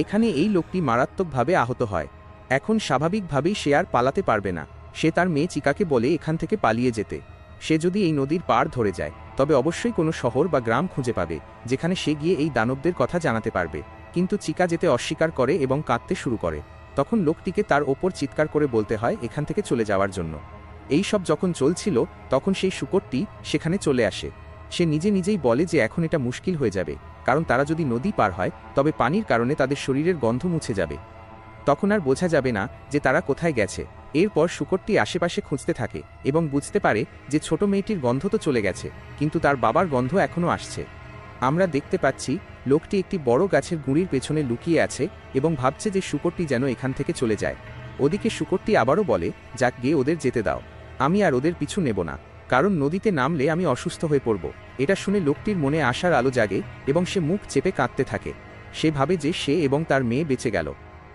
এখানে এই লোকটি মারাত্মকভাবে আহত হয়। এখন স্বাভাবিকভাবেই সে আর পালাতে পারবে না। সে তার মেয়ে চিকাকে বলে এখান থেকে পালিয়ে যেতে। সে যদি এই নদীর পাড় ধরে যায় তবে অবশ্যই কোনো শহর বা গ্রাম খুঁজে পাবে যেখানে সে গিয়ে এই দানবদের কথা জানাতে পারবে। কিন্তু চিকা যেতে অস্বীকার করে এবং কাঁদতে শুরু করে। তখন লোকটিকে তার ওপর চিৎকার করে বলতে হয় এখান থেকে চলে যাওয়ার জন্য। এই সব যখন চলছিল তখন সেই শূকরটি সেখানে চলে আসে। সে নিজে নিজেই বলে যে এখন এটা মুশকিল হয়ে যাবে, কারণ তারা যদি নদী পার হয় তবে পানির কারণে তাদের শরীরের গন্ধ মুছে যাবে। তখন আর বোঝা যাবে না যে তারা কোথায় গেছে। এরপর শূকরটি আশেপাশে খুঁজতে থাকে এবং বুঝতে পারে যে ছোট মেয়েটির গন্ধ তো চলে গেছে, কিন্তু তার বাবার গন্ধ এখনও আসছে। আমরা দেখতে পাচ্ছি লোকটি একটি বড় গাছের গুঁড়ির পেছনে লুকিয়ে আছে এবং ভাবছে যে শূকরটি যেন এখান থেকে চলে যায়। ওদিকে শূকরটি আবারও বলে, যাক গিয়ে ওদের যেতে দাও, আমি আর ওদের পিছু নেব না, কারণ নদীতে নামলে আমি অসুস্থ হয়ে পড়ব। এটা শুনে লোকটির মনে আশার আলো জাগে এবং সে মুখ চেপে কাঁদতে থাকে। সে ভাবে যে সে এবং তার মেয়ে বেঁচে গেল।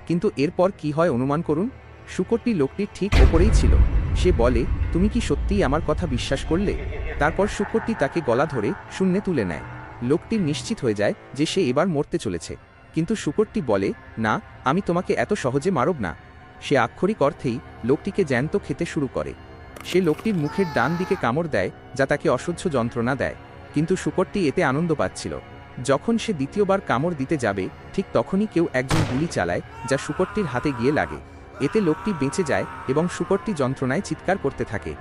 কিন্তু এরপর কি হয় অনুমান করুন। শূকরটি লোকটির ঠিক ওপরেই ছিল। সে বলে, তুমি কি সত্যিই আমার কথা বিশ্বাস করলে? তারপর শূকরটি তাকে গলা ধরে শূন্যে তুলে নেয়। লোকটি নিশ্চিত হয়ে যায় যে সে এবার মরতে চলেছে। কিন্তু শূকরটি বলে, না, আমি তোমাকে এত সহজে মারব না। সে আক্ষরিক অর্থেই লোকটিকে জ্যান্ত খেতে শুরু করে। সে লোকটির মুখের ডান দিকে কামড় দেয়, যা তাকে অসহ্য যন্ত্রণা দেয়। কিন্তু শূকরটি এতে আনন্দ পাচ্ছিল। যখন সে দ্বিতীয়বার কামড় দিতে যাবে ঠিক তখনই কেউ একজন গুলি চালায়, যা শূকরটির হাতে গিয়ে লাগে। এতে লোকটি বেঁচে যায় এবং শূকরটি যন্ত্রণায় চিৎকার করতে থাকে।